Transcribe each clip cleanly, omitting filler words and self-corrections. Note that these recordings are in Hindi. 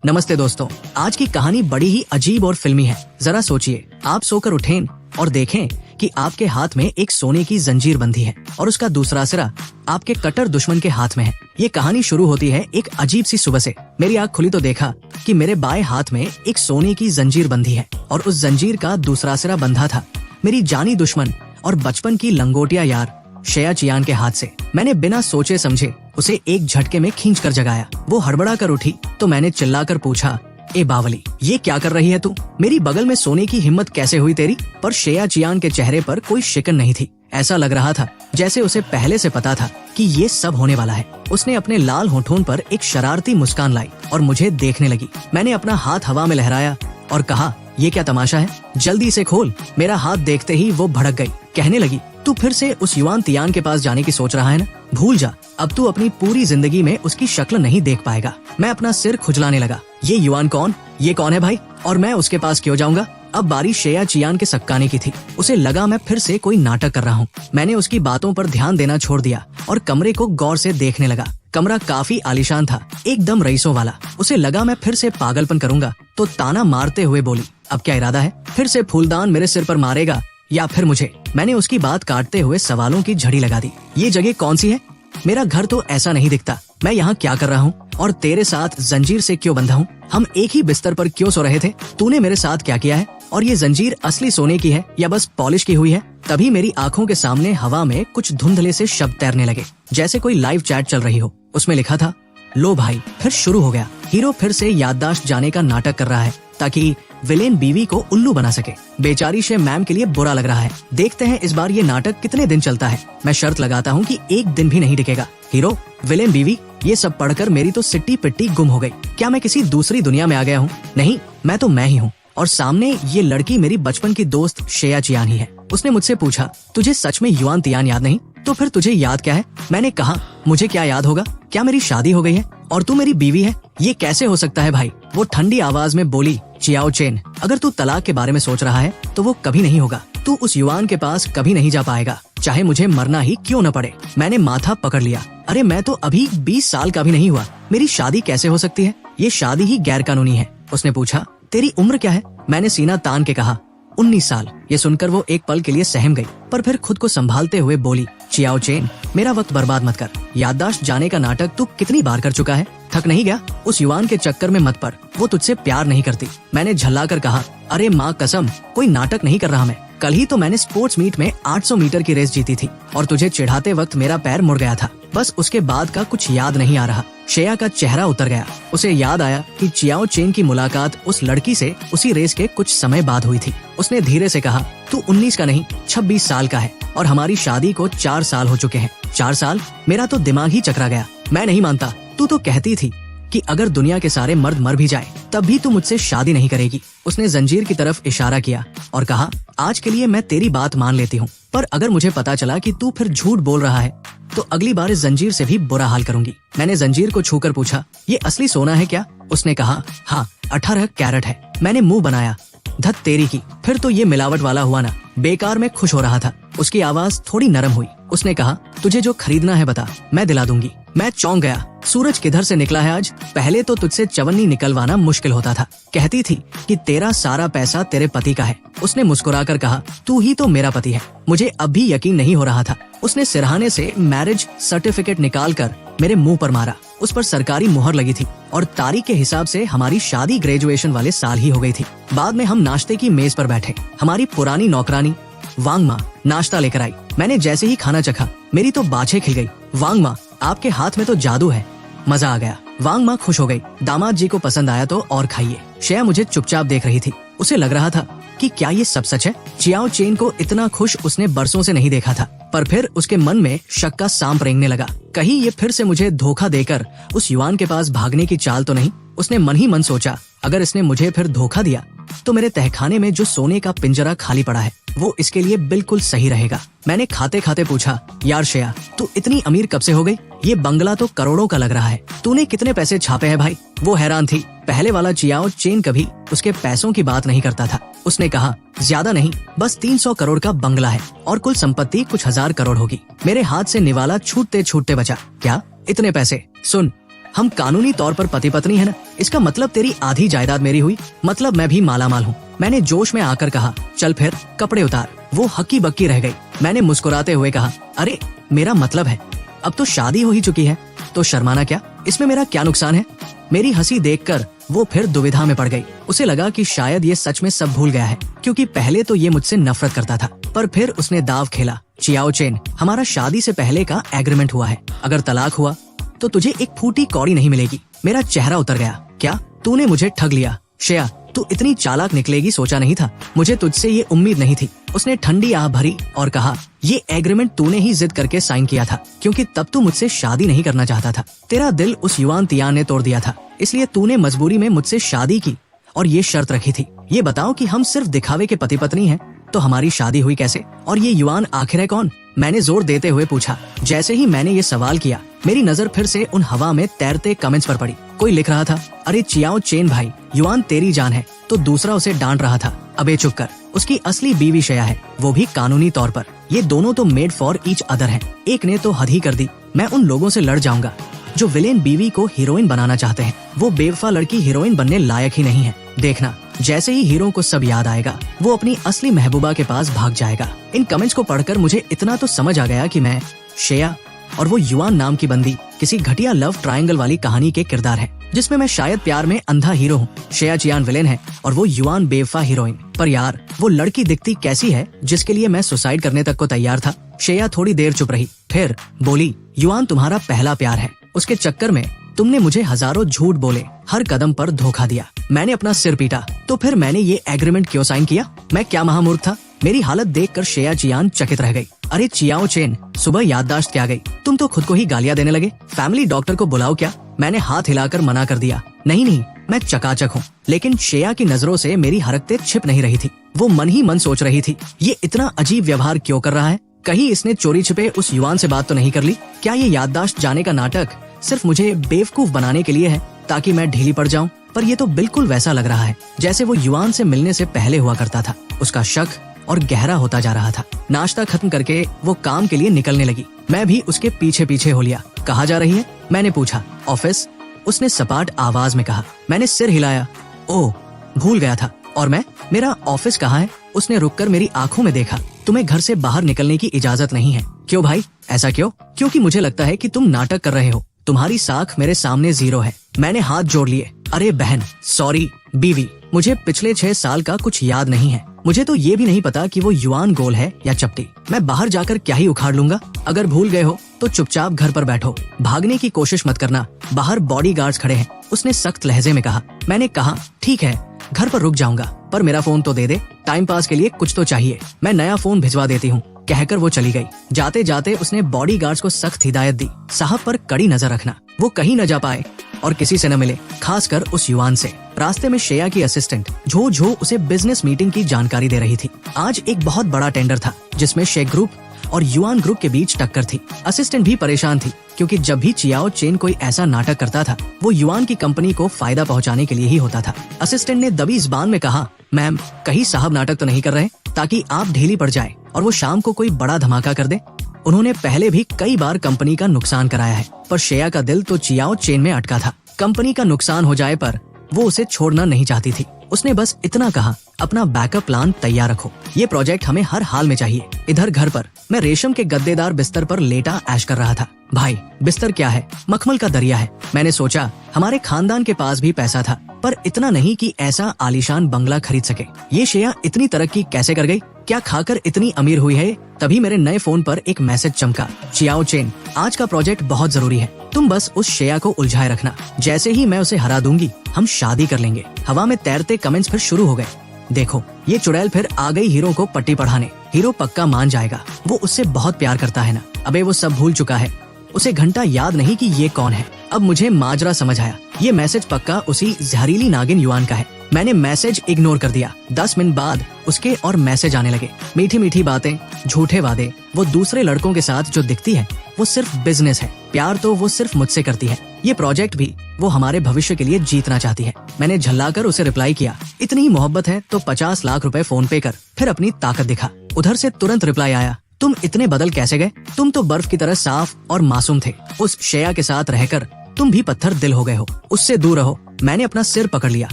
नमस्ते दोस्तों, आज की कहानी बड़ी ही अजीब और फिल्मी है। जरा सोचिए, आप सोकर उठें और देखें कि आपके हाथ में एक सोने की जंजीर बंधी है और उसका दूसरा सिरा आपके कट्टर दुश्मन के हाथ में है। ये कहानी शुरू होती है एक अजीब सी सुबह से। मेरी आँख खुली तो देखा कि मेरे बाएं हाथ में एक सोने की जंजीर बंधी है और उस जंजीर का दूसरा सिरा बंधा था मेरी जानी दुश्मन और बचपन की लंगोटिया यार श्रेया चियान के हाथ से। मैंने बिना सोचे समझे उसे एक झटके में खींच कर जगाया। वो हड़बड़ा कर उठी तो मैंने चिल्लाकर पूछा, ए बावली, ये क्या कर रही है तू? मेरी बगल में सोने की हिम्मत कैसे हुई तेरी? पर श्रेया चियान के चेहरे पर कोई शिकन नहीं थी। ऐसा लग रहा था जैसे उसे पहले से पता था कि ये सब होने वाला है। उसने अपने लाल होठों पर एक शरारती मुस्कान लाई और मुझे देखने लगी। मैंने अपना हाथ हवा में लहराया और कहा, ये क्या तमाशा है? जल्दी से खोल। मेरा हाथ देखते ही वो भड़क गई। कहने लगी, तू फिर से उस युवान तियान के पास जाने की सोच रहा है ना? भूल जा, अब तू अपनी पूरी जिंदगी में उसकी शक्ल नहीं देख पाएगा। मैं अपना सिर खुजलाने लगा। ये युवान कौन? ये कौन है भाई? और मैं उसके पास क्यों जाऊंगा? अब बारी श्रेया चियान के सक्काने की थी। उसे लगा मैं फिर से कोई नाटक कर रहा हूँ। मैंने उसकी बातों पर ध्यान देना छोड़ दिया और कमरे को गौर से देखने लगा। कमरा काफी आलीशान था, एकदम रईसों वाला। उसे लगा मैं फिर से पागलपन करूंगा तो ताना मारते हुए बोली, अब क्या इरादा है? फिर से फूलदान मेरे सिर पर मारेगा या फिर मुझे? मैंने उसकी बात काटते हुए सवालों की झड़ी लगा दी। ये जगह कौन सी है? मेरा घर तो ऐसा नहीं दिखता। मैं यहाँ क्या कर रहा हूँ और तेरे साथ जंजीर से क्यों बंधा हूँ? हम एक ही बिस्तर पर क्यों सो रहे थे? तूने मेरे साथ क्या किया है? और ये जंजीर असली सोने की है या बस पॉलिश की हुई है? तभी मेरी आंखों के सामने हवा में कुछ धुंधले से शब्द तैरने लगे, जैसे कोई लाइव चैट चल रही हो। उसमें लिखा था, लो भाई, फिर शुरू हो गया। हीरो फिर से याददाश्त जाने का नाटक कर रहा है ताकि विलेन बीवी को उल्लू बना सके। बेचारी शे मैम के लिए बुरा लग रहा है। देखते हैं इस बार ये नाटक कितने दिन चलता है। मैं शर्त लगाता हूँ कि एक दिन भी नहीं टिकेगा। हीरो, विलेन बीवी, ये सब पढ़कर मेरी तो सिट्टी पिट्टी गुम हो गई। क्या मैं किसी दूसरी दुनिया में आ गया हूँ? नहीं, मैं तो मैं ही हूँ। और सामने ये लड़की मेरी बचपन की दोस्त श्रेया चियान ही है। उसने मुझसे पूछा, तुझे सच में युवान तियान याद नहीं? तो फिर तुझे याद क्या है? मैंने कहा, मुझे क्या याद होगा? क्या मेरी शादी हो गई है और तू मेरी बीवी है? ये कैसे हो सकता है भाई? वो ठंडी आवाज में बोली, चियाओ चेन, अगर तू तलाक के बारे में सोच रहा है तो वो कभी नहीं होगा। तू उस युवान के पास कभी नहीं जा पाएगा, चाहे मुझे मरना ही क्यों न पड़े। मैंने माथा पकड़ लिया। अरे मैं तो अभी 20 साल का भी नहीं हुआ। मेरी शादी कैसे हो सकती है? ये शादी ही गैर कानूनी है। उसने पूछा, तेरी उम्र क्या है? मैंने सीना तान के कहा, 19 साल। ये सुनकर वो एक पल के लिए सहम गई, पर फिर खुद को संभालते हुए बोली, चियाओ चेन, मेरा वक्त बर्बाद मत कर। याददाश्त जाने का नाटक तू कितनी बार कर चुका है? थक नहीं गया? उस युवान के चक्कर में मत पड़, वो तुझसे प्यार नहीं करती। मैंने झल्लाकर कहा, अरे माँ कसम, कोई नाटक नहीं कर रहा मैं। कल ही तो मैंने स्पोर्ट्स मीट में 800 मीटर की रेस जीती थी और तुझे चिढ़ाते वक्त मेरा पैर मुड़ गया था। बस उसके बाद का कुछ याद नहीं आ रहा। श्रेया का चेहरा उतर गया। उसे याद आया कि चियाओ चेन की मुलाकात उस लड़की से उसी रेस के कुछ समय बाद हुई थी। उसने धीरे से कहा, तू 19 का नहीं 26 साल का है और हमारी शादी को 4 साल हो चुके हैं। 4 साल? मेरा तो दिमाग ही चकरा गया। मैं नहीं मानता। तू तो कहती थी कि अगर दुनिया के सारे मर्द मर भी जाए तब भी तू मुझसे शादी नहीं करेगी। उसने जंजीर की तरफ इशारा किया और कहा, आज के लिए मैं तेरी बात मान लेती हूँ, पर अगर मुझे पता चला कि तू फिर झूठ बोल रहा है तो अगली बार इस जंजीर से भी बुरा हाल करूंगी। मैंने जंजीर को छूकर पूछा, ये असली सोना है क्या? उसने कहा, हाँ, 18 कैरेट है। मैंने मुंह बनाया, धत तेरी की, फिर तो ये मिलावट वाला हुआ ना। बेकार में खुश हो रहा था। उसकी आवाज थोड़ी नरम हुई। उसने कहा, तुझे जो खरीदना है बता, मैं दिला दूंगी। मैं चौंक गया। सूरज किधर से निकला है आज? पहले तो तुझसे चवन्नी निकलवाना मुश्किल होता था। कहती थी कि तेरा सारा पैसा तेरे पति का है। उसने मुस्कुराकर कहा, तू ही तो मेरा पति है। मुझे अब भी यकीन नहीं हो रहा था। उसने सिरहाने से मैरिज सर्टिफिकेट निकालकर मेरे मुंह पर मारा। उस पर सरकारी मुहर लगी थी और तारीख के हिसाब से हमारी शादी ग्रेजुएशन वाले साल ही हो गई थी। बाद में हम नाश्ते की मेज पर बैठे। हमारी पुरानी नौकरानी वांग माँ नाश्ता लेकर आई। मैंने जैसे ही खाना चखा मेरी तो बाछें खिल गई। वांग माँ, आपके हाथ में तो जादू है। मजा आ गया। वांग माँ खुश हो गई। दामाद जी को पसंद आया तो और खाइए। श्रेया मुझे चुपचाप देख रही थी। उसे लग रहा था कि क्या ये सब सच है? चियाओ चेन को इतना खुश उसने बरसों से नहीं देखा था। पर फिर उसके मन में शक का सांप रेंगने लगा। कहीं ये फिर से मुझे धोखा देकर उस युवान के पास भागने की चाल तो नहीं? उसने मन ही मन सोचा, अगर इसने मुझे फिर धोखा दिया तो मेरे तहखाने में जो सोने का पिंजरा खाली पड़ा है वो इसके लिए बिल्कुल सही रहेगा। मैंने खाते खाते पूछा, यार श्रेया, तू इतनी अमीर कब से हो गई? ये बंगला तो करोड़ों का लग रहा है। तूने कितने पैसे छापे हैं भाई? वो हैरान थी। पहले वाला चियाओ चेन कभी उसके पैसों की बात नहीं करता था। उसने कहा, ज्यादा नहीं, बस 300 करोड़ का बंगला है और कुल संपत्ति कुछ 1000 करोड़ होगी। मेरे हाथ से निवाला छूटते छूटते बचा। क्या? इतने पैसे? सुन, हम कानूनी तौर पर पति पत्नी है ना, इसका मतलब तेरी आधी जायदाद मेरी हुई, मतलब मैं भी मालामाल हूँ। मैंने जोश में आकर कहा, चल फिर कपड़े उतार। वो हक्की बक्की रह गई। मैंने मुस्कुराते हुए कहा, अरे मेरा मतलब है अब तो शादी हो ही चुकी है, तो शर्माना क्या, इसमें मेरा क्या नुकसान है। मेरी हंसी देखकर वो फिर दुविधा में पड़ गई। उसे लगा कि शायद ये सच में सब भूल गया है, क्योंकि पहले तो ये मुझसे नफरत करता था, पर फिर उसने दाव खेला। चियाओ चेन, हमारा शादी से पहले का एग्रीमेंट हुआ है, अगर तलाक हुआ तो तुझे एक फूटी कौड़ी नहीं मिलेगी। मेरा चेहरा उतर गया। क्या तूने मुझे ठग लिया? श्रेया, तू इतनी चालाक निकलेगी सोचा नहीं था, मुझे तुझसे ये उम्मीद नहीं थी। उसने ठंडी आह भरी और कहा, ये एग्रीमेंट तूने ही जिद करके साइन किया था, क्योंकि तब तू मुझसे शादी नहीं करना चाहता था। तेरा दिल उस युआन तियान ने तोड़ दिया था, इसलिए तूने मजबूरी में मुझसे शादी की और ये शर्त रखी थी। ये बताओ कि हम सिर्फ दिखावे के पति पत्नी हैं, तो हमारी शादी हुई कैसे? और ये युआन आखिर है कौन? मैंने जोर देते हुए पूछा। जैसे ही मैंने ये सवाल किया, मेरी नजर फिर से उन हवा में तैरते कमेंट्स पर पड़ी। कोई लिख रहा था, अरे चियाओ चेन भाई, युआन तेरी जान है, तो दूसरा उसे डांट रहा था, अबे चुप कर, उसकी असली बीवी श्रेया है, वो भी कानूनी तौर पर। ये दोनों तो मेड फॉर ईच अदर हैं। एक ने तो हद ही कर दी। मैं उन लोगों से लड़ जाऊंगा जो विलेन बीवी को हीरोइन बनाना चाहते हैं। वो बेवफा लड़की हीरोइन बनने लायक ही नहीं है। देखना, जैसे ही हीरो को सब याद आएगा, वो अपनी असली महबूबा के पास भाग जाएगा। इन कमेंट्स को पढ़कर मुझे इतना तो समझ आ गया कि मैं, श्रेया और वो युआन नाम की बंदी किसी घटिया लव ट्रायंगल वाली कहानी के किरदार है, जिसमें मैं शायद प्यार में अंधा हीरो हूँ, श्रेया चियान विलेन है और वो युआन बेवफा हीरोइन। पर यार, वो लड़की दिखती कैसी है जिसके लिए मैं सुसाइड करने तक को तैयार था। श्रेया थोड़ी देर चुप रही, फिर बोली, युआन तुम्हारा पहला प्यार है, उसके चक्कर में तुमने मुझे हजारों झूठ बोले, हर कदम पर धोखा दिया। मैंने अपना सिर पीटा, तो फिर मैंने ये एग्रीमेंट क्यों साइन किया? मैं क्या महामूर्ख था? मेरी हालत देखकर श्रेया चियान चकित रह गई। अरे चियाओ चेन, सुबह याददाश्त क्या गई? तुम तो खुद को ही गालियां देने लगे। फैमिली डॉक्टर को बुलाओ क्या? मैंने हाथ हिलाकर मना कर दिया। नहीं, मैं चकाचक हूँ। लेकिन श्रेया की नजरों से मेरी हरकतें छिप नहीं रही थी। वो मन ही मन सोच रही थी, ये इतना अजीब व्यवहार क्यों कर रहा है? कहीं इसने चोरी छिपे उस युआन से बात तो नहीं कर ली? क्या ये याददाश्त जाने का नाटक सिर्फ मुझे बेवकूफ बनाने के लिए है, ताकि मैं ढीली पड़ जाऊं? पर ये तो बिल्कुल वैसा लग रहा है जैसे वो युआन से मिलने से पहले हुआ करता था। उसका शक और गहरा होता जा रहा था। नाश्ता खत्म करके वो काम के लिए निकलने लगी। मैं भी उसके पीछे पीछे हो लिया। कहाँ जा रही है? मैंने पूछा। ऑफिस, उसने सपाट आवाज में कहा। मैंने सिर हिलाया। ओह, भूल गया था। और मैं, मेरा ऑफिस कहाँ है? उसने रुककर मेरी आंखों में देखा। तुम्हें घर से बाहर निकलने की इजाजत नहीं है। क्यों भाई, ऐसा क्यों? क्योंकि मुझे लगता है कि तुम नाटक कर रहे हो। तुम्हारी साख मेरे सामने जीरो है। मैंने हाथ जोड़ लिए। अरे बहन, सॉरी बीवी, मुझे पिछले 6 साल का कुछ याद नहीं है। मुझे तो ये भी नहीं पता कि वो युआन गोल है या चपटी। मैं बाहर जाकर क्या ही उखाड़ लूंगा। अगर भूल गए हो तो चुपचाप घर पर बैठो, भागने की कोशिश मत करना, बाहर बॉडीगार्ड्स खड़े हैं, उसने सख्त लहजे में कहा। मैंने कहा, ठीक है, घर पर रुक जाऊंगा, पर मेरा फोन तो दे दे, टाइम पास के लिए कुछ तो चाहिए, मैं नया फोन भिजवा देती हूँ, कहकर वो चली गई। जाते जाते उसने बॉडीगार्ड्स को सख्त हिदायत दी, साहब पर कड़ी नजर रखना, वो कहीं न जा पाए और किसी से न मिले, खासकर उस युआन से। रास्ते में श्रेया की असिस्टेंट झो झो उसे बिजनेस मीटिंग की जानकारी दे रही थी। आज एक बहुत बड़ा टेंडर था जिसमें शेख ग्रुप और युआन ग्रुप के बीच टक्कर थी। असिस्टेंट भी परेशान थी, क्योंकि जब भी चियाओ चेन कोई ऐसा नाटक करता था, वो युआन की कंपनी को फायदा पहुंचाने के लिए ही होता था। असिस्टेंट ने दबी ज़बान में कहा, मैम, कहीं साहब नाटक तो नहीं कर रहे, ताकि आप ढीली पड़ जाए और वो शाम को कोई बड़ा धमाका कर दे? उन्होंने पहले भी कई बार कंपनी का नुकसान कराया है, पर श्रेया का दिल तो चियाओ चेन में अटका था। कंपनी का नुकसान हो जाए पर वो उसे छोड़ना नहीं चाहती थी। उसने बस इतना कहा, अपना बैकअप प्लान तैयार रखो, ये प्रोजेक्ट हमें हर हाल में चाहिए। इधर घर पर मैं रेशम के गद्देदार बिस्तर पर लेटा ऐश कर रहा था। भाई, बिस्तर क्या है, मखमल का दरिया है। मैंने सोचा हमारे खानदान के पास भी पैसा था, पर इतना नहीं कि ऐसा आलीशान बंगला खरीद सके। ये श्रेया इतनी तरक्की कैसे कर गई? क्या खाकर इतनी अमीर हुई है? तभी मेरे नए फोन पर एक मैसेज चमका, चियाओ चेन, आज का प्रोजेक्ट बहुत जरूरी है, तुम बस उस श्रेया को उलझाए रखना, जैसे ही मैं उसे हरा दूंगी हम शादी कर लेंगे। हवा में तैरते कमेंट्स फिर शुरू हो गए। देखो, ये चुड़ैल फिर आ गई हीरो को पट्टी पढ़ाने। हीरो पक्का मान जाएगा, वो उससे बहुत प्यार करता है ना। अबे वो सब भूल चुका है, उसे घंटा याद नहीं कि ये कौन है। अब मुझे माजरा समझ आया, ये मैसेज पक्का उसी जहरीली नागिन युआन का है। मैंने मैसेज इग्नोर कर दिया। 10 मिनट बाद उसके और मैसेज आने लगे, मीठी मीठी बातें, झूठे वादे। वो दूसरे लड़कों के साथ जो दिखती है वो सिर्फ बिजनेस है, प्यार तो वो सिर्फ मुझसे करती है। ये प्रोजेक्ट भी वो हमारे भविष्य के लिए जीतना चाहती है। मैंने झल्लाकर उसे रिप्लाई किया, इतनी ही मोहब्बत है तो 50 लाख रुपए फोन पे कर, फिर अपनी ताकत दिखा। उधर से तुरंत रिप्लाई आया, तुम इतने बदल कैसे गए? तुम तो बर्फ की तरह साफ और मासूम थे। उस श्रेया के साथ रहकर तुम भी पत्थर दिल हो गए हो, उससे दूर रहो। मैंने अपना सिर पकड़ लिया।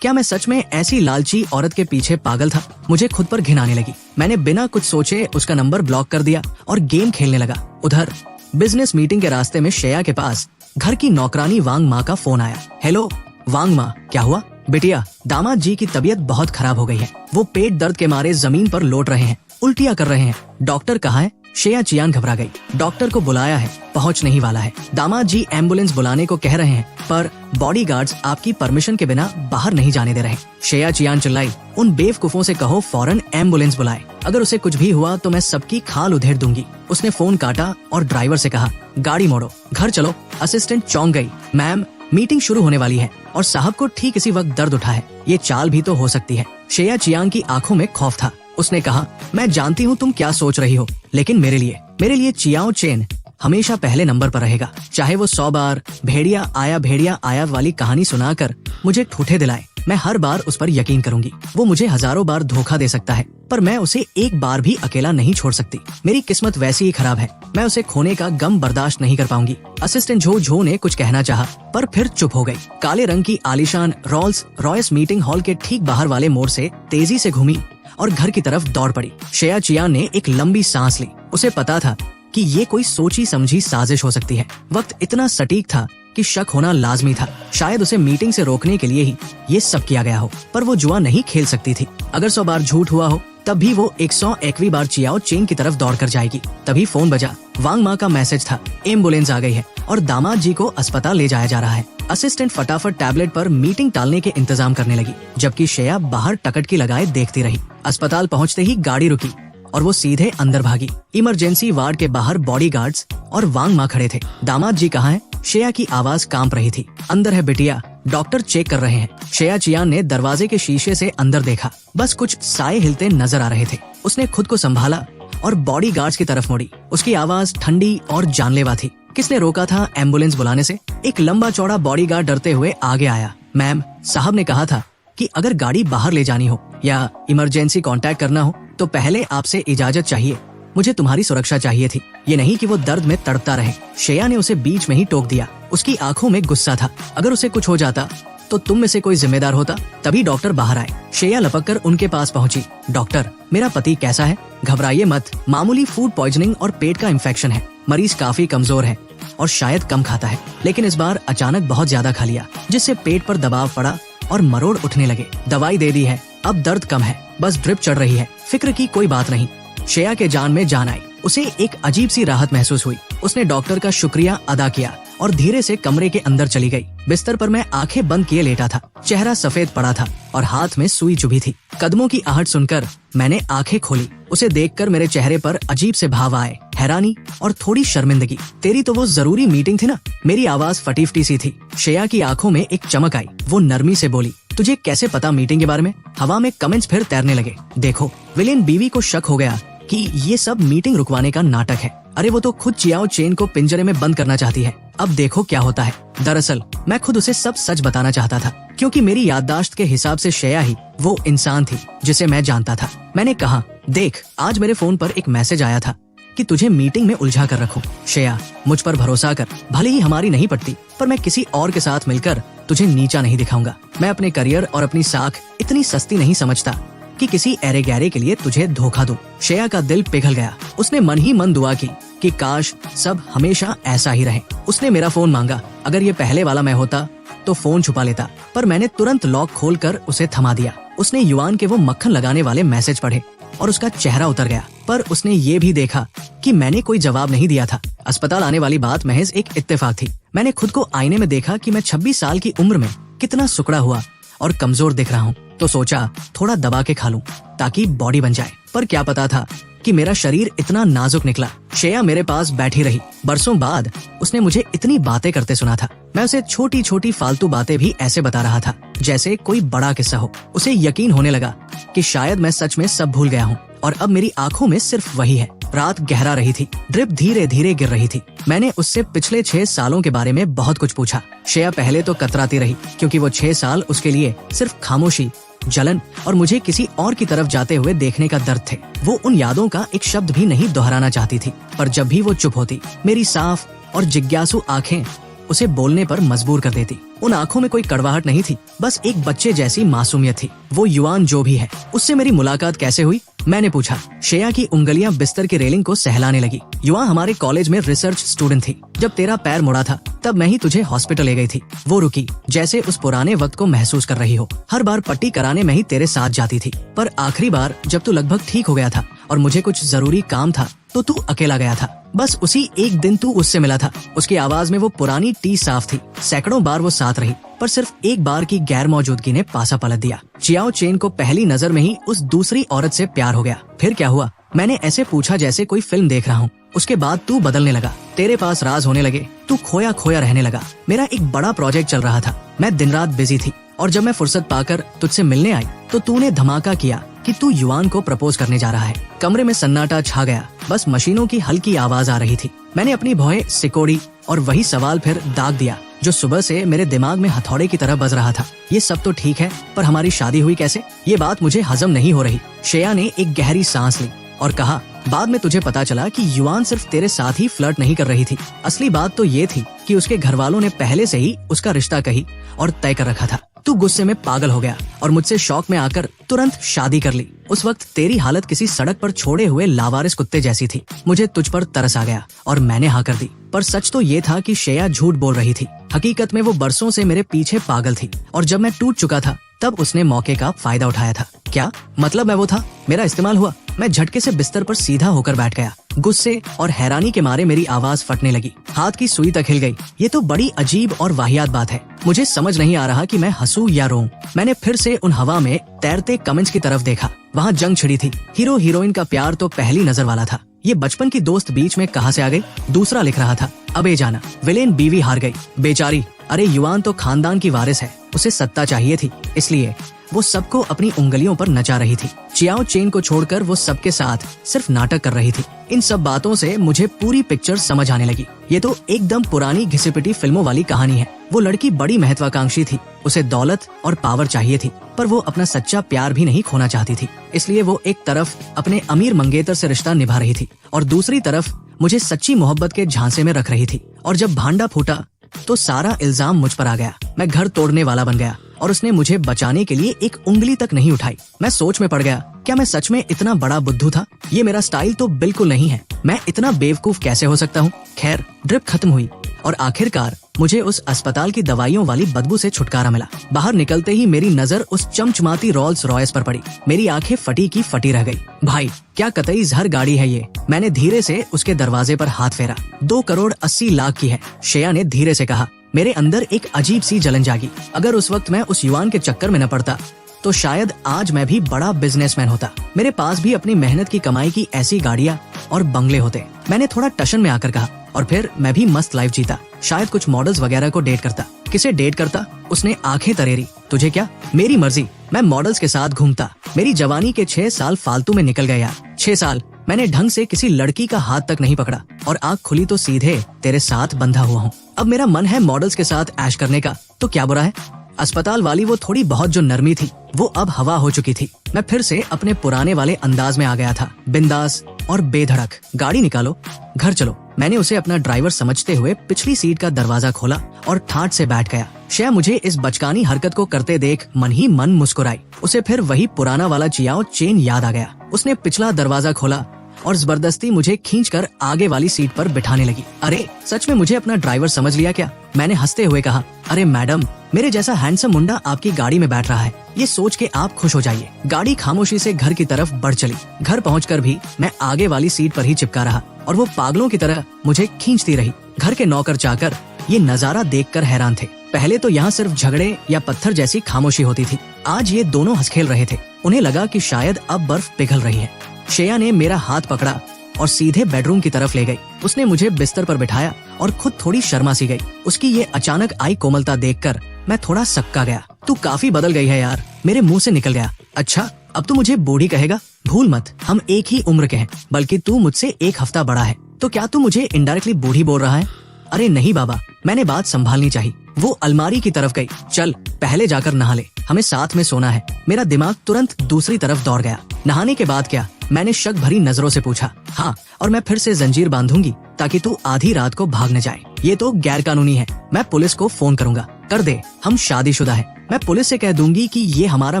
क्या मैं सच में ऐसी लालची औरत के पीछे पागल था? मुझे खुद पर घिन आने लगी। मैंने बिना कुछ सोचे उसका नंबर ब्लॉक कर दिया और गेम खेलने लगा। उधर बिजनेस मीटिंग के रास्ते में श्रेया के पास घर की नौकरानी वांग माँ का फोन आया। हेलो वांग माँ, क्या हुआ? बिटिया, दामाद जी की तबीयत बहुत खराब हो गई है। वो पेट दर्द के मारे जमीन पर लौट रहे हैं, उल्टियाँ कर रहे हैं। डॉक्टर कहाँ है? श्रेया चियान घबरा गई। डॉक्टर को बुलाया है, पहुंच नहीं वाला है। दामाद जी एम्बुलेंस बुलाने को कह रहे हैं, पर बॉडीगार्ड्स आपकी परमिशन के बिना बाहर नहीं जाने दे रहे। श्रेया चियान चिल्लाई, उन बेवकूफों से कहो फौरन एम्बुलेंस बुलाए। अगर उसे कुछ भी हुआ तो मैं सबकी खाल उधेड़ दूंगी। उसने फोन काटा और ड्राइवर से कहा, गाड़ी मोड़ो, घर चलो। असिस्टेंट चौंक गई। मैम, मीटिंग शुरू होने वाली है और साहब को ठीक इसी वक्त दर्द उठा है। ये चाल भी तो हो सकती है। श्रेया चियांग की आंखों में खौफ था। उसने कहा, मैं जानती हूँ तुम क्या सोच रही हो, लेकिन मेरे लिए चियाओ चेन हमेशा पहले नंबर पर रहेगा। चाहे वो 100 बार भेड़िया आया वाली कहानी सुनाकर मुझे ठूठे दिलाए, मैं हर बार उस पर यकीन करूंगी। वो मुझे हजारों बार धोखा दे सकता है, पर मैं उसे एक बार भी अकेला नहीं छोड़ सकती। मेरी किस्मत वैसी ही खराब है, मैं उसे खोने का गम बर्दाश्त नहीं कर पाऊंगी। असिस्टेंट झो ने कुछ कहना चाहा, पर फिर चुप हो गई। काले रंग की आलीशान रोल्स रॉयस मीटिंग हॉल के ठीक बाहर वाले मोड़ से तेजी से घूमी और घर की तरफ दौड़ पड़ी। श्रेया चियान ने एक लंबी सांस ली। उसे पता था कि ये कोई सोची समझी साजिश हो सकती है। वक्त इतना सटीक था कि शक होना लाजमी था। शायद उसे मीटिंग से रोकने के लिए ही ये सब किया गया हो, पर वो जुआ नहीं खेल सकती थी। अगर 100 बार झूठ हुआ हो, तब भी वो 101वीं बार चियाओ चेन की तरफ दौड़ कर जाएगी। तभी फोन बजा। वांग माँ का मैसेज था, एम्बुलेंस आ गई है और दामाद जी को अस्पताल ले जाया जा रहा है। असिस्टेंट फटाफट टैबलेट पर मीटिंग टालने के इंतजाम करने लगी, जबकि श्रेया बाहर टकटकी लगाए देखती रही। अस्पताल पहुँचते ही गाड़ी रुकी और वो सीधे अंदर भागी। इमरजेंसी वार्ड के बाहर बॉडीगार्ड्स और वांग माँ खड़े थे। दामाद जी कहाँ हैं? श्रेया की आवाज कांप रही थी। अंदर है बिटिया, डॉक्टर चेक कर रहे हैं। श्रेया चियान ने दरवाजे के शीशे से अंदर देखा। बस कुछ साए हिलते नजर आ रहे थे। उसने खुद को संभाला और बॉडीगार्ड्स की तरफ मुड़ी। उसकी आवाज ठंडी और जानलेवा थी। किसने रोका था एम्बुलेंस बुलाने से? एक लंबा चौड़ा बॉडीगार्ड डरते हुए आगे आया। मैम, साहब ने कहा था कि अगर गाड़ी बाहर ले जानी हो या इमरजेंसी कांटेक्ट करना हो तो पहले आपसे इजाजत चाहिए। मुझे तुम्हारी सुरक्षा चाहिए थी, ये नहीं कि वो दर्द में तड़पता रहे। श्रेया ने उसे बीच में ही टोक दिया। उसकी आंखों में गुस्सा था। अगर उसे कुछ हो जाता तो तुम में से कोई जिम्मेदार होता? तभी डॉक्टर बाहर आए। श्रेया लपककर उनके पास पहुंची। डॉक्टर, मेरा पति कैसा है? घबराइए मत, मामूली फूड पॉइजनिंग और पेट का इन्फेक्शन है। मरीज काफी कमजोर है और शायद कम खाता है, लेकिन इस बार अचानक बहुत ज्यादा खा लिया, जिससे पेट पर दबाव पड़ा और मरोड़ उठने लगे। दवाई दे दी है, अब दर्द कम है, बस ड्रिप चढ़ रही है। फिक्र की कोई बात नहीं। श्रेया के जान में जान आई। उसे एक अजीब सी राहत महसूस हुई। उसने डॉक्टर का शुक्रिया अदा किया और धीरे से कमरे के अंदर चली गई। बिस्तर पर मैं आंखें बंद किए लेटा था। चेहरा सफेद पड़ा था और हाथ में सुई चुभी थी। कदमों की आहट सुनकर मैंने आंखें खोली। उसे देखकर मेरे चेहरे पर अजीब से भाव आए, हैरानी और थोड़ी शर्मिंदगी। तेरी तो वो जरूरी मीटिंग थी ना? मेरी आवाज फटी-फटी सी थी। श्रेया की आंखों में एक चमक आई। वो नरमी से बोली, तुझे कैसे पता मीटिंग के बारे में? हवा में कमेंट्स फिर तैरने लगे। देखो, विलेन बीवी को शक हो गया कि ये सब मीटिंग रुकवाने का नाटक है। अरे वो तो खुद चियाओ चेन को पिंजरे में बंद करना चाहती है। अब देखो क्या होता है। दरअसल मैं खुद उसे सब सच बताना चाहता था, क्योंकि मेरी याददाश्त के हिसाब से श्रेया ही वो इंसान थी जिसे मैं जानता था। मैंने कहा, देख, आज मेरे फोन पर एक मैसेज आया था कि तुझे मीटिंग में उलझा कर रखूं। श्रेया, मुझ पर भरोसा कर। भले ही हमारी नहीं पड़ती, पर मैं किसी और के साथ मिलकर तुझे नीचा नहीं दिखाऊंगा। मैं अपने करियर और अपनी साख इतनी सस्ती नहीं समझता कि किसी एरे गैरे के लिए तुझे धोखा दूं। श्रेया का दिल पिघल गया। उसने मन ही मन दुआ की कि काश सब हमेशा ऐसा ही रहे। उसने मेरा फोन मांगा। अगर ये पहले वाला मैं होता तो फोन छुपा लेता, पर मैंने तुरंत लॉक खोलकर उसे थमा दिया। उसने युवान के वो मक्खन लगाने वाले मैसेज पढ़े और उसका चेहरा उतर गया। पर उसने ये भी देखा कि मैंने कोई जवाब नहीं दिया था। अस्पताल आने वाली बात महज एक इत्तेफाक थी। मैंने खुद को आईने में देखा कि मैं 26 साल की उम्र में कितना सुकड़ा हुआ और कमजोर दिख रहा हूँ, तो सोचा थोड़ा दबा के खा लूं ताकि बॉडी बन जाए। पर क्या पता था कि मेरा शरीर इतना नाजुक निकला। श्रेया मेरे पास बैठी रही। बरसों बाद उसने मुझे इतनी बातें करते सुना था। मैं उसे छोटी छोटी फालतू बातें भी ऐसे बता रहा था जैसे कोई बड़ा किस्सा हो। उसे यकीन होने लगा कि शायद मैं सच में सब भूल गया हूँ और अब मेरी आंखों में सिर्फ वही है। रात गहरा रही थी। ड्रिप धीरे धीरे गिर रही थी। मैंने उससे पिछले 6 सालों के बारे में बहुत कुछ पूछा। श्रेया पहले तो कतराती रही, क्योंकि वो 6 साल उसके लिए सिर्फ खामोशी, जलन और मुझे किसी और की तरफ जाते हुए देखने का दर्द थे। वो उन यादों का एक शब्द भी नहीं दोहराना चाहती थी, पर जब भी वो चुप होती, मेरी साफ और जिज्ञासु आंखें उसे बोलने पर मजबूर कर देती। उन आंखों में कोई कड़वाहट नहीं थी, बस एक बच्चे जैसी मासूमियत थी। वो युवान जो भी है, उससे मेरी मुलाकात कैसे हुई? मैंने पूछा। श्रेया की उंगलियां बिस्तर की रेलिंग को सहलाने लगी। युवा हमारे कॉलेज में रिसर्च स्टूडेंट थी। जब तेरा पैर मुड़ा था तब मैं ही तुझे हॉस्पिटल ले गई थी। वो रुकी, जैसे उस पुराने वक्त को महसूस कर रही हो। हर बार पट्टी कराने मैं ही तेरे साथ जाती थी, पर आखिरी बार जब तू लगभग ठीक हो गया था और मुझे कुछ जरूरी काम था तो तू अकेला गया था। बस उसी एक दिन तू उससे मिला था। उसकी आवाज में वो पुरानी टी साफ थी। सैकड़ों बार वो साथ रही, पर सिर्फ एक बार की गैर मौजूदगी ने पासा पलट दिया। चियाओ चेन को पहली नजर में ही उस दूसरी औरत से प्यार हो गया। फिर क्या हुआ? मैंने ऐसे पूछा जैसे कोई फिल्म देख रहा हूँ। उसके बाद तू बदलने लगा, तेरे पास राज होने लगे, तू खोया खोया रहने लगा। मेरा एक बड़ा प्रोजेक्ट चल रहा था, मैं दिन रात बिजी थी, और जब मैं फुर्सत पाकर तुझसे मिलने आई तो तूने धमाका किया कि तू युवान को प्रपोज करने जा रहा है। कमरे में सन्नाटा छा गया, बस मशीनों की हल्की आवाज आ रही थी। मैंने अपनी भौहें सिकोड़ी और वही सवाल फिर दाग दिया जो सुबह से मेरे दिमाग में हथौड़े की तरह बज रहा था। ये सब तो ठीक है, पर हमारी शादी हुई कैसे? ये बात मुझे हजम नहीं हो रही। श्रेया ने एक गहरी सांस ली और कहा, बाद में तुझे पता चला कि युवान सिर्फ तेरे साथ ही फ्लर्ट नहीं कर रही थी। असली बात तो ये थी कि उसके घर वालों ने पहले से ही उसका रिश्ता कही और तय कर रखा था। तू गुस्से में पागल हो गया और मुझसे शौक में आकर तुरंत शादी कर ली। उस वक्त तेरी हालत किसी सड़क पर छोड़े हुए लावारिस कुत्ते जैसी थी। मुझे तुझ पर तरस आ गया और मैंने हाँ कर दी। पर सच तो ये था कि श्रेया झूठ बोल रही थी। हकीकत में वो बरसों से मेरे पीछे पागल थी, और जब मैं टूट चुका था तब उसने मौके का फायदा उठाया था। क्या मतलब मैं वो था? मेरा इस्तेमाल हुआ? मैं झटके से बिस्तर पर सीधा होकर बैठ गया। गुस्से और हैरानी के मारे मेरी आवाज फटने लगी, हाथ की सुई तक हिल गई। ये तो बड़ी अजीब और वाहियात बात है। मुझे समझ नहीं आ रहा कि मैं हंसूं या रोऊं। मैंने फिर से उन हवा में तैरते कमेंट्स की तरफ देखा। वहाँ जंग छिड़ी थी। हीरो हीरोइन का प्यार तो पहली नजर वाला था। ये बचपन की दोस्त बीच में कहाँ से आ गई? दूसरा लिख रहा था, अबे जाना, विलेन बीवी हार गई, बेचारी। अरे युवान तो खानदान की वारिस है, उसे सत्ता चाहिए थी, इसलिए वो सबको अपनी उंगलियों पर नचा रही थी। चियाओ चेन को छोड़कर वो सबके साथ सिर्फ नाटक कर रही थी। इन सब बातों से मुझे पूरी पिक्चर समझ आने लगी। ये तो एकदम पुरानी घिसी-पिटी फिल्मों वाली कहानी है। वो लड़की बड़ी महत्वाकांक्षी थी, उसे दौलत और पावर चाहिए थी, पर वो अपना सच्चा प्यार भी नहीं खोना चाहती थी। इसलिए वो एक तरफ अपने अमीर मंगेतर से रिश्ता निभा रही थी और दूसरी तरफ मुझे सच्ची मोहब्बत के झांसे में रख रही थी। और जब भांडा फूटा तो सारा इल्जाम मुझ पर आ गया। मैं घर तोड़ने वाला बन गया और उसने मुझे बचाने के लिए एक उंगली तक नहीं उठाई। मैं सोच में पड़ गया, क्या मैं सच में इतना बड़ा बुद्धू था? ये मेरा स्टाइल तो बिल्कुल नहीं है। मैं इतना बेवकूफ कैसे हो सकता हूँ? खैर, ड्रिप खत्म हुई और आखिरकार मुझे उस अस्पताल की दवाइयों वाली बदबू से छुटकारा मिला। बाहर निकलते ही मेरी नजर उस चमचमाती रोल्स रॉयस पर पड़ी। मेरी आंखें फटी की फटी रह गई। भाई, क्या कतई जहर गाड़ी है ये? मैंने धीरे से उसके दरवाजे पर हाथ फेरा। 2,80,00,000 की है, श्रेया ने धीरे से कहा। मेरे अंदर एक अजीब सी जलन जागी। अगर उस वक्त मैं उस युवान के चक्कर में न पड़ता तो शायद आज मैं भी बड़ा बिजनेसमैन होता। मेरे पास भी अपनी मेहनत की कमाई की ऐसी गाड़ियाँ और बंगले होते। मैंने थोड़ा टशन में आकर कहा, और फिर मैं भी मस्त लाइफ जीता। शायद कुछ मॉडल्स वगैरह को डेट करता। किसे डेट करता? उसने आंखें तरेरी। तुझे क्या? मेरी मर्जी, मैं मॉडल्स के साथ घूमता। मेरी जवानी के 6 साल फालतू में निकल गए यार। 6 साल मैंने ढंग से किसी लड़की का हाथ तक नहीं पकड़ा, और आँख खुली तो सीधे तेरे साथ बंधा हुआ हूँ। अब मेरा मन है मॉडल्स के साथ ऐश करने का, तो क्या बुरा है? अस्पताल वाली वो थोड़ी बहुत जो नरमी थी वो अब हवा हो चुकी थी। मैं फिर से अपने पुराने वाले अंदाज में आ गया था, बिंदास और बेधड़क। गाड़ी निकालो, घर चलो। मैंने उसे अपना ड्राइवर समझते हुए पिछली सीट का दरवाजा खोला और ठाठ से बैठ गया। श्रेया मुझे इस बचकानी हरकत को करते देख मन ही मन मुस्कुराई। उसे फिर वही पुराना वाला चियाओ चेन याद आ गया। उसने पिछला दरवाजा खोला और जबरदस्ती मुझे खींचकर आगे वाली सीट पर बिठाने लगी। अरे, सच में मुझे अपना ड्राइवर समझ लिया क्या? मैंने हंसते हुए कहा, अरे मैडम, मेरे जैसा हैंडसम मुंडा आपकी गाड़ी में बैठ रहा है, ये सोच के आप खुश हो जाइए। गाड़ी खामोशी से घर की तरफ बढ़ चली। घर पहुंचकर भी मैं आगे वाली सीट पर ही चिपका रहा और वो पागलों की तरह मुझे खींचती रही। घर के नौकर चाकर ये नजारा देखकर हैरान थे। पहले तो यहाँ सिर्फ झगड़े या पत्थर जैसी खामोशी होती थी, आज ये दोनों हंस खेल रहे थे। उन्हें लगा कि शायद अब बर्फ पिघल रही है। श्रेया ने मेरा हाथ पकड़ा और सीधे बेडरूम की तरफ ले गई। उसने मुझे बिस्तर पर बिठाया और खुद थोड़ी शर्मा सी गई। उसकी ये अचानक आई कोमलता देखकर मैं थोड़ा सक्का गया। तू काफी बदल गई है यार, मेरे मुंह से निकल गया। अच्छा, अब तू मुझे बूढ़ी कहेगा? भूल मत, हम एक ही उम्र के हैं, बल्कि तू मुझसे 1 हफ्ता बड़ा है। तो क्या तू मुझे इनडायरेक्टली बूढ़ी बोल रहा है? अरे नहीं बाबा, मैंने बात संभालनी चाहिए। वो अलमारी की तरफ गई। चल पहले जाकर नहा ले, हमें साथ में सोना है। मेरा दिमाग तुरंत दूसरी तरफ दौड़ गया। नहाने के बाद क्या? मैंने शक भरी नजरों से पूछा। हाँ, और मैं फिर से जंजीर बांधूंगी ताकि तू आधी रात को भाग न जाए। ये तो गैर कानूनी है। मैं पुलिस को फोन करूंगा। कर दे, हम शादीशुदा है। मैं पुलिस से कह दूंगी कि ये हमारा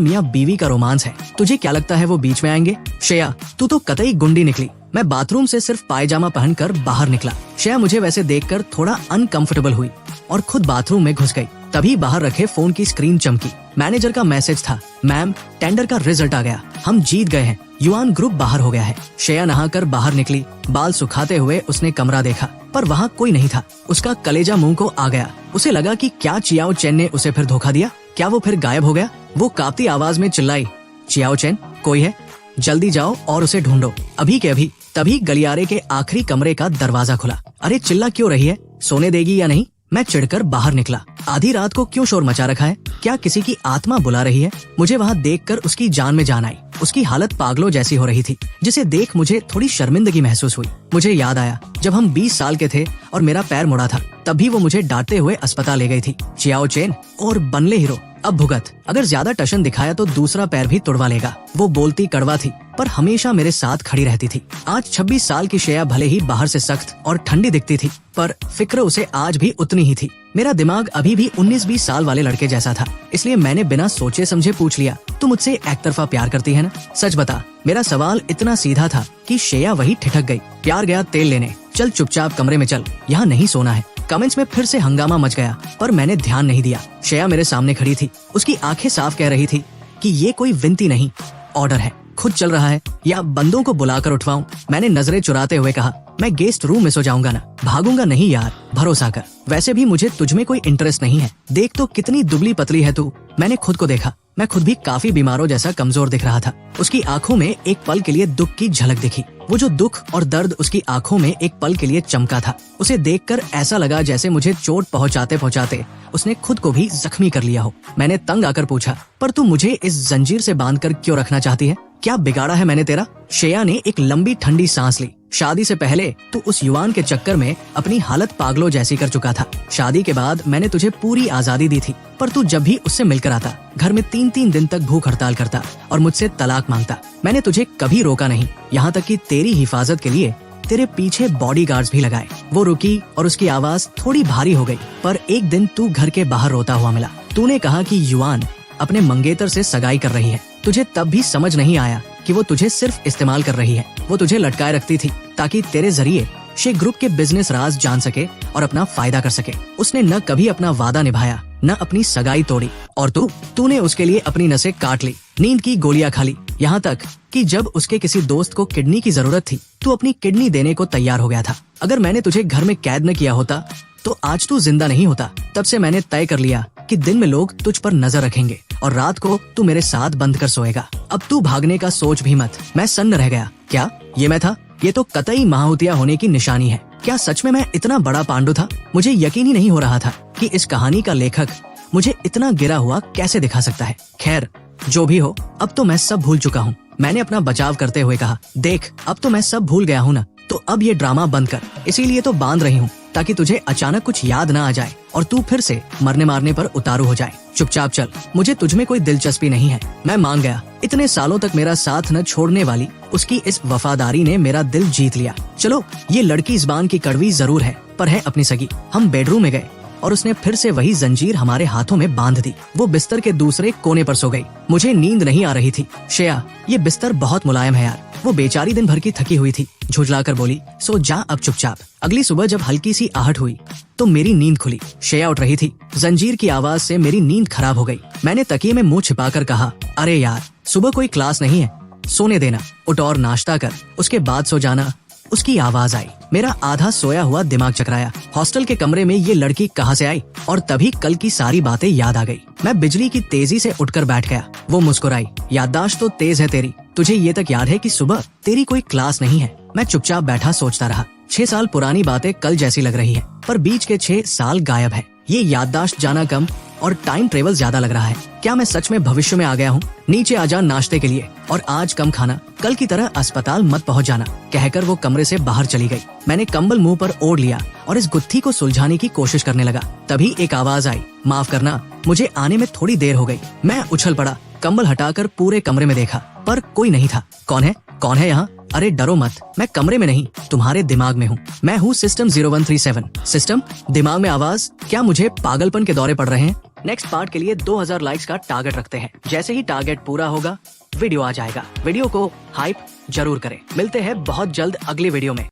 मियाँ बीवी का रोमांस है। तुझे क्या लगता है वो बीच में आएंगे? श्रेया, तू तो कतई गुंडी निकली। मैं बाथरूम से सिर्फ पायजामा पहनकर बाहर निकला। श्रेया मुझे वैसे देखकर थोड़ा अनकंफर्टेबल हुई और खुद बाथरूम में घुस गई। तभी बाहर रखे फोन की स्क्रीन चमकी। मैनेजर का मैसेज था, मैम टेंडर का रिजल्ट आ गया, हम जीत गए हैं, युआन ग्रुप बाहर हो गया है। श्रेया नहाकर बाहर निकली। बाल सुखाते हुए उसने कमरा देखा, पर वहाँ कोई नहीं था। उसका कलेजा मुंह को आ गया। उसे लगा कि क्या चियाओ चैन ने उसे फिर धोखा दिया? क्या वो फिर गायब हो गया? वो कांपती आवाज में चिल्लाई, चियाओ चैन, कोई है? जल्दी जाओ और उसे ढूंढो, अभी के अभी। तभी गलियारे के आखिरी कमरे का दरवाजा खुला। अरे चिल्ला क्यों रही है? सोने देगी या नहीं? मैं चिढ़कर बाहर निकला। आधी रात को क्यों शोर मचा रखा है? क्या किसी की आत्मा बुला रही है? मुझे वहाँ देखकर उसकी जान में जान आई। उसकी हालत पागलों जैसी हो रही थी, जिसे देख मुझे थोड़ी शर्मिंदगी महसूस हुई। मुझे याद आया जब हम 20 साल के थे और मेरा पैर मुड़ा था, तब भी वो मुझे डांटते हुए अस्पताल ले गई थी। चियाओ चेन और बनले हीरो, अब भुगत। अगर ज्यादा टशन दिखाया तो दूसरा पैर भी तुड़वा लेगा। वो बोलती कड़वा थी, पर हमेशा मेरे साथ खड़ी रहती थी। आज 26 साल की श्रेया भले ही बाहर से सख्त और ठंडी दिखती थी, पर फिक्र उसे आज भी उतनी ही थी। मेरा दिमाग अभी भी 19-20 साल वाले लड़के जैसा था, इसलिए मैंने बिना सोचे समझे पूछ लिया, तू मुझसे एक तरफा प्यार करती है ना? सच बता। मेरा सवाल इतना सीधा था कि श्रेया वही ठिठक गई। प्यार गया तेल लेने, चल चुपचाप कमरे में चल, यहाँ नहीं सोना है। कमेंट्स में फिर से हंगामा मच गया, पर मैंने ध्यान नहीं दिया। श्रेया मेरे सामने खड़ी थी। उसकी आंखें साफ कह रही थी कि ये कोई विनती नहीं, ऑर्डर है। खुद चल रहा है या बंदों को बुलाकर उठवाऊं? मैंने नजरें चुराते हुए कहा, मैं गेस्ट रूम में सो जाऊंगा ना, भागूंगा नहीं यार, भरोसा कर। वैसे भी मुझे तुझमें कोई इंटरेस्ट नहीं है। देख तो कितनी दुबली पतली है तू। मैंने खुद को देखा। मैं खुद भी काफी बीमारों जैसा कमजोर दिख रहा था। उसकी आंखों में एक पल के लिए दुख की झलक दिखी। वो जो दुख और दर्द उसकी आंखों में एक पल के लिए चमका था, उसे देखकर ऐसा लगा जैसे मुझे चोट पहुंचाते पहुंचाते उसने खुद को भी जख्मी कर लिया हो। मैंने तंग आकर पूछा, पर तू मुझे इस जंजीर से बांधकर क्यों रखना चाहती है? क्या बिगाड़ा है मैंने तेरा? श्रेया ने एक लंबी ठंडी सांस ली। शादी से पहले तू उस युवान के चक्कर में अपनी हालत पागलों जैसी कर चुका था। शादी के बाद मैंने तुझे पूरी आजादी दी थी, पर तू जब भी उससे मिलकर आता, घर में 3-3 दिन तक भूख हड़ताल करता और मुझसे तलाक मांगता। मैंने तुझे कभी रोका नहीं, यहाँ तक कि तेरी हिफाजत के लिए तेरे पीछे बॉडीगार्ड्स भी लगाए। वो रुकी और उसकी आवाज थोड़ी भारी हो गई। पर एक दिन तू घर के बाहर रोता हुआ मिला। तूने कहा कि युवान अपने मंगेतर से सगाई कर रही है। तुझे तब भी समझ नहीं आया कि वो तुझे सिर्फ इस्तेमाल कर रही है। वो तुझे लटकाए रखती थी ताकि तेरे जरिए शे ग्रुप के बिजनेस राज जान सके और अपना फायदा कर सके। उसने न कभी अपना वादा निभाया, न अपनी सगाई तोड़ी, और तूने उसके लिए अपनी नसें काट ली, नींद की गोलियां खा ली, यहाँ तक कि जब उसके किसी दोस्त को किडनी की जरूरत थी, तू अपनी किडनी देने को तैयार हो गया था। अगर मैंने तुझे घर में कैद न किया होता तो आज तू जिंदा नहीं होता। तब से मैंने तय कर लिया कि दिन में लोग तुझ पर नजर रखेंगे और रात को तू मेरे साथ बंद कर सोएगा। अब तू भागने का सोच भी मत। मैं सन्न रह गया। क्या ये मैं था? ये तो कतई महाउतिया होने की निशानी है। क्या सच में मैं इतना बड़ा पांडु था? मुझे यकीन ही नहीं हो रहा था कि इस कहानी का लेखक मुझे इतना गिरा हुआ कैसे दिखा सकता है। खैर, जो भी हो, अब तो मैं सब भूल चुका हूँ। मैंने अपना बचाव करते हुए कहा, देख अब तो मैं सब भूल गया हूँ ना, तो अब ये ड्रामा बंद कर। इसीलिए तो बांध रही हूँ ताकि तुझे अचानक कुछ याद ना आ जाए और तू फिर से मरने मारने पर उतारू हो जाए। चुपचाप चल, मुझे तुझमें कोई दिलचस्पी नहीं है। मैं मान गया। इतने सालों तक मेरा साथ न छोड़ने वाली उसकी इस वफादारी ने मेरा दिल जीत लिया। चलो, ये लड़की ज़बान की कड़वी जरूर है, पर है अपनी सगी। हम बेडरूम में गए और उसने फिर से वही जंजीर हमारे हाथों में बांध दी। वो बिस्तर के दूसरे कोने पर सो गई। मुझे नींद नहीं आ रही थी। श्रेया, ये बिस्तर बहुत मुलायम है यार। वो बेचारी दिन भर की थकी हुई थी। झुझलाकर बोली, सो जा अब चुपचाप। अगली सुबह जब हल्की सी आहट हुई तो मेरी नींद खुली। श्रेया उठ रही थी। जंजीर की आवाज से मेरी नींद खराब हो गई। मैंने तकिए में मुंह छिपाकर कहा, अरे यार, सुबह कोई क्लास नहीं है, सोने देना, उठ और नाश्ता कर, उसके बाद सो जाना। उसकी आवाज आई। मेरा आधा सोया हुआ दिमाग चकराया। हॉस्टल के कमरे में ये लड़की कहाँ से आई? और तभी कल की सारी बातें याद आ गई। मैं बिजली की तेजी से उठकर बैठ गया। वो मुस्कुराई, याददाश्त तो तेज है तेरी। तुझे ये तक याद है कि सुबह तेरी कोई क्लास नहीं है? मैं चुपचाप बैठा सोचता रहा। 6 साल पुरानी बातें कल जैसी लग रही है, पर बीच के 6 साल गायब है। ये याददाश्त जाना कम और टाइम ट्रेवल ज्यादा लग रहा है। क्या मैं सच में भविष्य में आ गया हूँ? नीचे आ जा नाश्ते के लिए, और आज कम खाना, कल की तरह अस्पताल मत पहुँच जाना, कहकर वो कमरे से बाहर चली गई। मैंने कंबल मुंह पर ओढ़ लिया और इस गुत्थी को सुलझाने की कोशिश करने लगा। तभी एक आवाज आई, माफ करना, मुझे आने में थोड़ी देर हो गई। मैं उछल पड़ा। कंबल हटाकर पूरे कमरे में देखा, पर कोई नहीं था। कौन है? कौन है यहाँ? अरे डरो मत, मैं कमरे में नहीं, तुम्हारे दिमाग में हूँ। मैं हूँ सिस्टम 0137। सिस्टम, दिमाग में आवाज, क्या मुझे पागलपन के दौरे पड़ रहे हैं? नेक्स्ट पार्ट के लिए 2000 लाइक्स का टारगेट रखते हैं। जैसे ही टारगेट पूरा होगा वीडियो आ जाएगा। वीडियो को हाइप जरूर करें। मिलते हैं बहुत जल्द अगले वीडियो में।